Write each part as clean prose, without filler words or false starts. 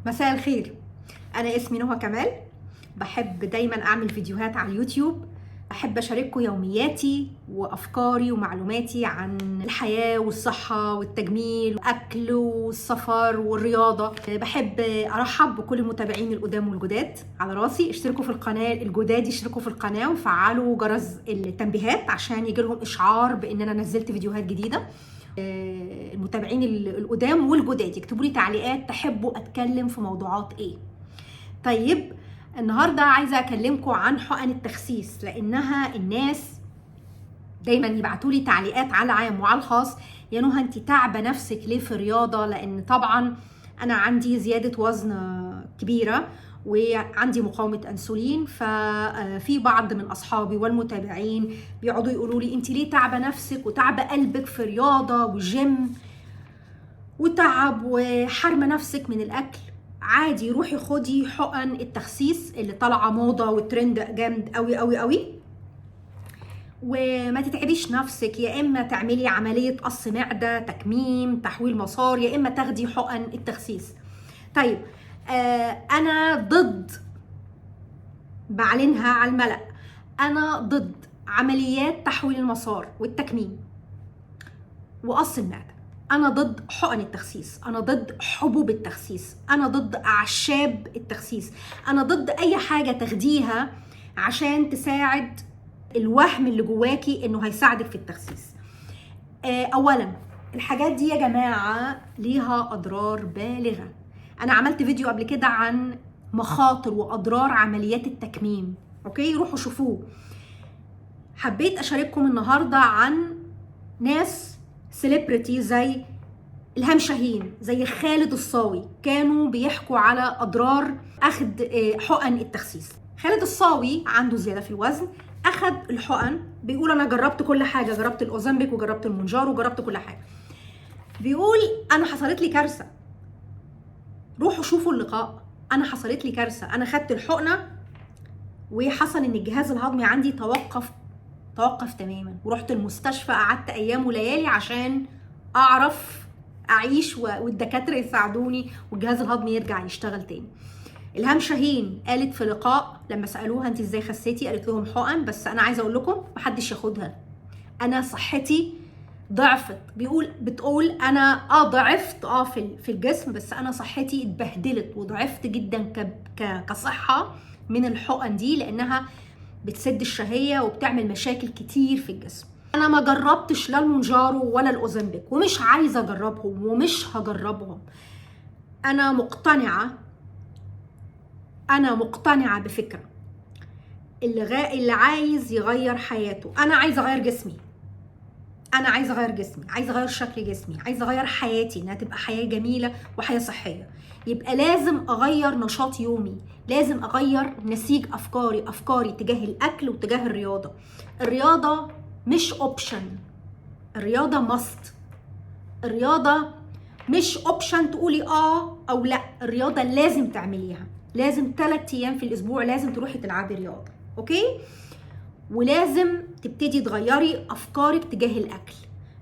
مساء الخير. أنا اسمي نهى كمال. بحب دايما أعمل فيديوهات على اليوتيوب. أحب أشارككم يومياتي وأفكاري ومعلوماتي عن الحياة والصحة والتجميل والأكل والسفر والرياضة. بحب أرحب بكل المتابعين القدام والجداد، على راسي. اشتركوا في القناة، الجداد يشتركوا في القناة وفعلوا جرس التنبيهات عشان يجيلهم إشعار بإن أنا نزلت فيديوهات جديدة. المتابعين القدام والجداد يكتبوا لي تعليقات تحبوا اتكلم في موضوعات ايه. طيب النهارده عايزه اكلمكم عن حقن التخسيس، لانها الناس دايما يبعتوا لي تعليقات على العام وعلى الخاص: يا نهى انت تعبه نفسك ليه في الرياضه؟ لان طبعا انا عندي زياده وزن كبيره وعندي مقاومه انسولين، ففي بعض من اصحابي والمتابعين بيقعدوا يقولوا لي انت ليه تعبه نفسك وتعبه قلبك في رياضه وجيم وتعب وحرمه نفسك من الاكل. عادي، روحي خدي حقن التخسيس اللي طالعه موضه وترند جامد قوي قوي قوي، وما تتعبيش نفسك. يا اما تعملي عمليه قص معده، تكميم، تحويل مسار، يا اما تاخدي حقن التخسيس. طيب انا ضد، بعلنها على الملأ، انا ضد عمليات تحويل المسار والتكميم وقص المعده. انا ضد حقن التخسيس، انا ضد حبوب التخسيس، انا ضد اعشاب التخسيس، انا ضد اي حاجه تاخديها عشان تساعد الوهم اللي جواكي انه هيساعدك في التخسيس. اولا الحاجات دي يا جماعه ليها اضرار بالغه. انا عملت فيديو قبل كده عن مخاطر واضرار عمليات التكميم، اوكي، روحوا شوفوه. حبيت اشارككم النهارده عن ناس سيلبرتي زي إلهام شاهين، زي خالد الصاوي، كانوا بيحكوا على أضرار أخذ حقن التخسيس. خالد الصاوي عنده زيادة في الوزن، أخذ الحقن، بيقول أنا جربت كل حاجة، جربت الأوزمبيك وجربت المونجارو وجربت كل حاجة. بيقول أنا حصلت لي كارثة. روحوا شوفوا اللقاء. أنا حصلت لي كارثة، أنا خدت الحقنة وحصل إن الجهاز الهضمي عندي توقف تماما، ورحت المستشفى، قعدت أيام وليالي عشان أعرف أعيش والدكاترة يساعدوني والجهاز الهضمي يرجع يشتغل تاني. إلهام شاهين قالت في لقاء لما سألوها انت ازاي خسيتي، قالت لهم حقن، بس أنا عايزة أقول لكم محدش ياخدها، أنا صحتي ضعفت. بتقول أنا ضعفت في الجسم، بس أنا صحتي اتبهدلت وضعفت جدا كصحة من الحقن دي، لأنها بتسد الشهية وبتعمل مشاكل كتير في الجسم. انا ما جربتش لا المونجارو ولا الاوزمبيك ومش عايزه اجربهم ومش هجربهم. انا مقتنعه بفكره اللي عايز يغير حياته. انا عايزه اغير جسمي، عايزه اغير شكل جسمي، عايزه اغير حياتي انها تبقى حياه جميله وحياه صحيه. يبقى لازم اغير نشاط يومي، لازم اغير نسيج افكاري تجاه الاكل وتجاه الرياضه. الرياضه مش اوبشن، الرياضه ماست. الرياضه مش اوبشن تقولي او لا، الرياضه لازم تعمليها، لازم 3 ايام في الاسبوع لازم تروحي تلعبي رياضه، اوكي؟ ولازم تبتدي تغيري افكارك تجاه الاكل.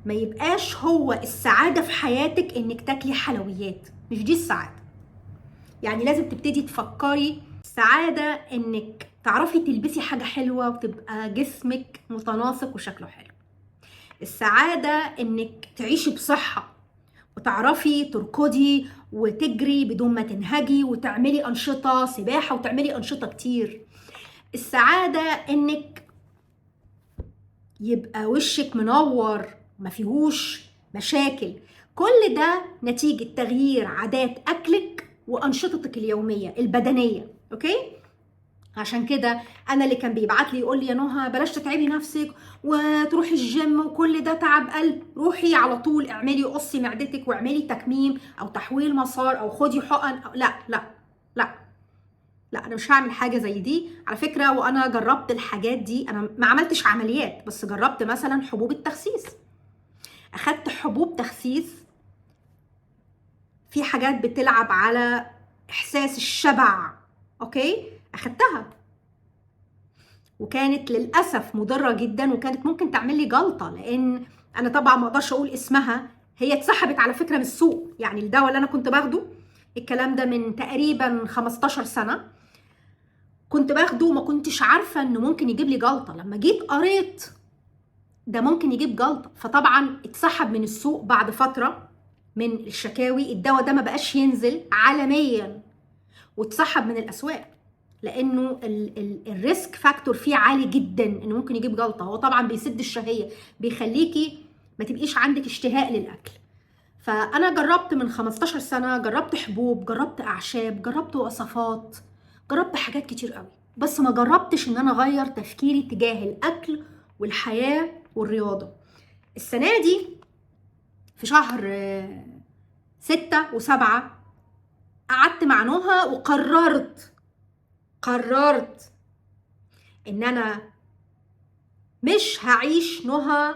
ما يبقاش هو السعاده في حياتك انك تاكلي حلويات، مش دي السعاده. يعني لازم تبتدي تفكري السعاده انك تعرفي تلبسي حاجه حلوه وتبقى جسمك متناسق وشكله حلو. السعاده انك تعيشي بصحه وتعرفي تركضي وتجري بدون ما تنهجي وتعملي انشطه سباحه وتعملي انشطه كتير. السعاده انك يبقى وشك منور ما فيهوش مشاكل. كل ده نتيجة تغيير عادات أكلك وأنشطتك اليومية البدنية، أوكي؟ عشان كده أنا اللي كان بيبعت لي يقول لي يا نهى بلاش تتعبي نفسك وتروحي الجيم وكل ده تعب قلب، روحي على طول اعملي قصي معدتك واعملي تكميم أو تحويل مسار أو خدي حقن لا لا لا لا، انا مش هعمل حاجه زي دي على فكره. وانا جربت الحاجات دي، انا ما عملتش عمليات بس جربت مثلا حبوب التخسيس. اخدت حبوب تخسيس في حاجات بتلعب على احساس الشبع، اوكي؟ اخدتها وكانت للاسف مضره جدا وكانت ممكن تعمل لي جلطه، لان انا طبعا ما اقدرش اقول اسمها، هي اتسحبت على فكره من السوق. يعني الدواء اللي انا كنت باخده الكلام ده من تقريبا 15 سنة. كنت باخده وما كنتش عارفة انه ممكن يجيب لي جلطة. لما جيت قريت ده ممكن يجيب جلطة، فطبعا اتسحب من السوق بعد فترة من الشكاوي. الدواء ده ما بقاش ينزل عالميا واتسحب من الاسواق، لانه الريسك فاكتور فيه عالي جدا انه ممكن يجيب جلطة. هو طبعا بيسد الشهية، بيخليكي ما تبقيش عندك اشتهاء للاكل. فانا جربت من 15 سنة، جربت حبوب، جربت اعشاب، جربت وصفات، جربت حاجات كتير قوي، بس ما جربتش ان انا اغير تفكيري تجاه الاكل والحياة والرياضة. السنة دي في شهر 6 و7 قعدت مع نهى وقررت ان انا مش هعيش نهى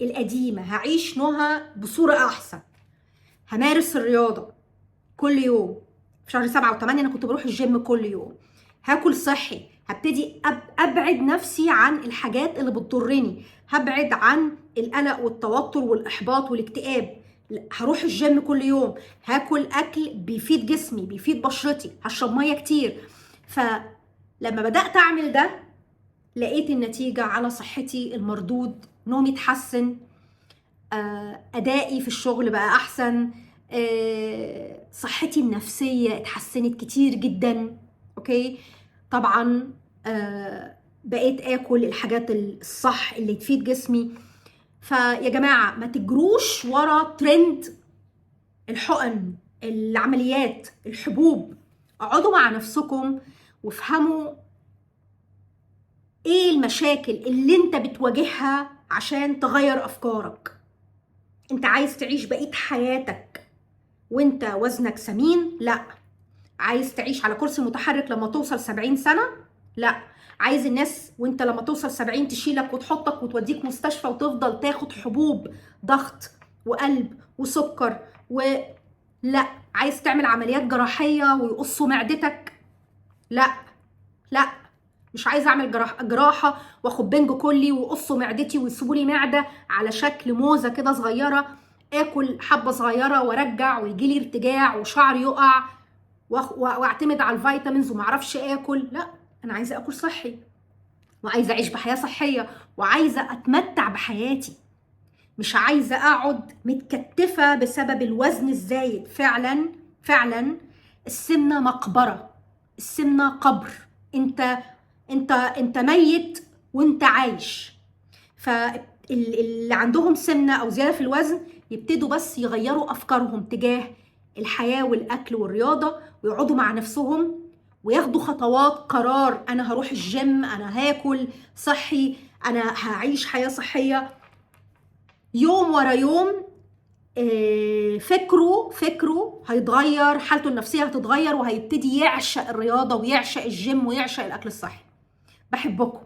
القديمة، هعيش نهى بصورة احسن. همارس الرياضة كل يوم. في شهر 7 و8 انا كنت بروح الجيم كل يوم. هاكل صحي، هبتدي ابعد نفسي عن الحاجات اللي بتضرني، هبعد عن القلق والتوتر والاحباط والاكتئاب. هروح الجيم كل يوم، هاكل اكل بيفيد جسمي بيفيد بشرتي، هشرب ميه كتير. فلما بدات اعمل ده لقيت النتيجه على صحتي، المردود، نومي اتحسن، ادائي في الشغل بقى احسن، صحتي النفسيه اتحسنت كتير جدا. اوكي، طبعا بقيت اكل الحاجات الصح اللي تفيد جسمي. فيا جماعه ما تجروش ورا ترند الحقن، العمليات، الحبوب. اقعدوا مع نفسكم وافهموا ايه المشاكل اللي انت بتواجهها عشان تغير افكارك. انت عايز تعيش بقية حياتك وانت وزنك سمين؟ لا. عايز تعيش على كرسي متحرك لما توصل 70 سنة؟ لا. عايز الناس وانت لما توصل 70 تشيلك وتحطك وتوديك مستشفى وتفضل تاخد حبوب ضغط وقلب وسكر لا. عايز تعمل عمليات جراحية ويقصوا معدتك؟ لا لا. مش عايزه اعمل جراحه واخد بنج كلي ويقصوا معدتي ويسيبوا لي معده على شكل موزه كده صغيره، اكل حبه صغيره وارجع ويجي لي ارتجاع وشعري يقع واعتمد على الفيتامينز وما اعرفش اكل. لا، انا عايزه اكل صحي وعايزه اعيش بحياه صحيه وعايزه اتمتع بحياتي. مش عايزه اقعد متكتفه بسبب الوزن الزايد. فعلا فعلا السمنه مقبره، السمنه قبر. انت ميت وانت عايش. فاللي عندهم سمنه او زياده في الوزن يبتدوا بس يغيروا افكارهم تجاه الحياه والاكل والرياضه، ويقعدوا مع نفسهم وياخدوا خطوات قرار. انا هروح الجيم، انا هاكل صحي، انا هعيش حياه صحيه. يوم ورا يوم فكره هيتغير، حالته النفسيه هتتغير، وهيبتدي يعشق الرياضه ويعشق الجيم ويعشق الاكل الصحي. بحبكم.